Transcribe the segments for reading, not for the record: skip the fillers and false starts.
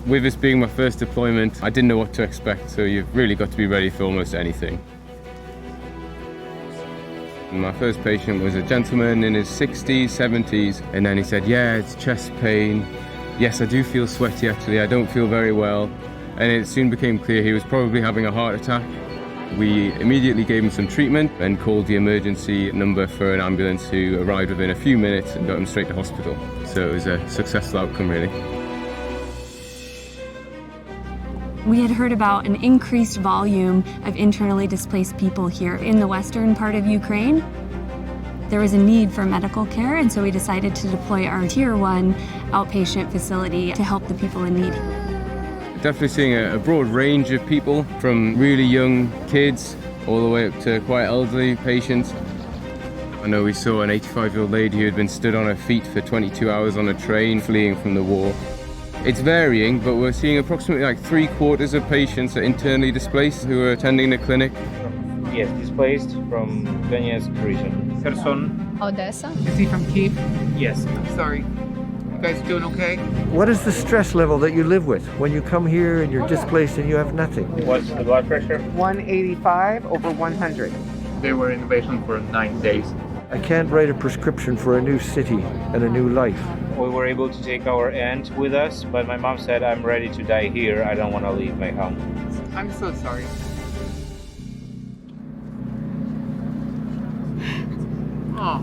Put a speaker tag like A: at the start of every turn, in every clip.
A: With this being my first deployment, I didn't know what to expect, so you've really got to be ready for almost anything. My first patient was a gentleman in his 60s, 70s, and then he said, yeah, it's chest pain. Yes, I do feel sweaty actually, I don't feel very well. And it soon became clear he was probably having a heart attack. We immediately gave him some treatment and called the emergency number for an ambulance who arrived within a few minutes and got him straight to hospital. So it was a successful outcome really.
B: We had heard about an increased volume of internally displaced people here in the western part of Ukraine. There was a need for medical care, and so we decided to deploy our Tier 1 outpatient facility to help the people in need.
A: Definitely seeing a broad range of people, from really young kids all the way up to quite elderly patients. I know we saw an 85-year-old lady who had been stood on her feet for 22 hours on a train fleeing from the war. It's varying, but we're seeing approximately like 3/4 of patients are internally displaced who are attending the clinic.
C: Yes, displaced from Donetsk region. Kherson.
D: Odessa.
E: Is he from Kyiv?
C: Yes.
E: I'm sorry. You guys doing okay?
F: What is the stress level that you live with when you come here and you're displaced and you have nothing?
C: What's the blood pressure?
E: 185/100. They were in invasion for 9 days.
F: I can't write a prescription for a new city and a new life.
C: We were able to take our aunt with us, but my mom said, I'm ready to die here. I don't want to leave my home.
E: I'm so sorry. Oh.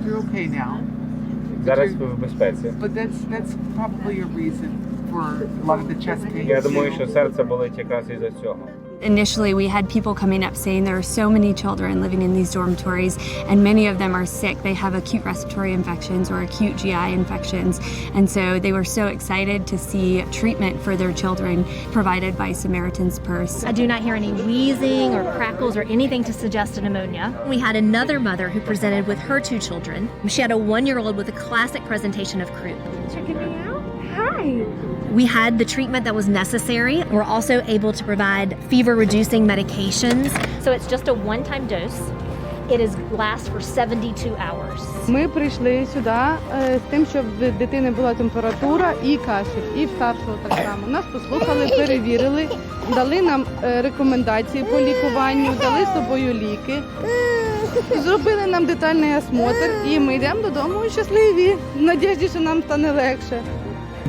E: You're okay now.
C: Зараз ви в безпеці.
E: But that's probably a reason for a lot of the chest pain.
C: Я думаю, що серце болить якраз із-за цього.
B: Initially, we had people coming up saying there are so many children living in these dormitories, and many of them are sick. They have acute respiratory infections or acute GI infections, and so they were so excited to see treatment for their children provided by Samaritan's Purse.
G: I do not hear any wheezing or crackles or anything to suggest a pneumonia. We had another mother who presented with her 2 children. She had a 1-year-old with a classic presentation of croup.
D: Checking me out? Hi.
G: We had the treatment that was necessary. We're also able to provide fever-reducing medications. So it's just a one-time dose. It lasts for 72 hours.
H: Ми прийшли сюди з тим, щоб в дитини була температура і кашель, і в старшого так само. Нас послухали, перевірили, дали нам рекомендації по лікуванню, дали з собою ліки, зробили нам детальний осмотр, і ми йдемо додому щасливі, в надіжді, що нам стане легше.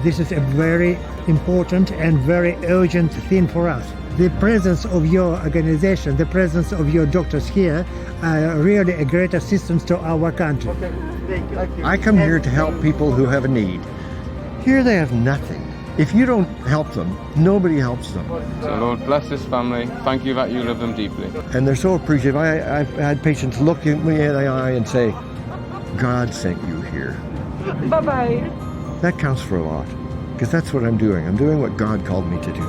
I: This is a very important and very urgent thing for us. The presence of your organization, the presence of your doctors here are really a great assistance to our country.
E: Okay, thank you.
F: I come here to help people who have a need. Here they have nothing. If you don't help them, nobody helps them.
A: So Lord bless this family. Thank you that you love them deeply.
F: And they're so appreciative. I've had patients look at me in the eye and say, God sent you here.
H: Bye-bye.
F: That counts for a lot, because that's what I'm doing. I'm doing what God called me to do.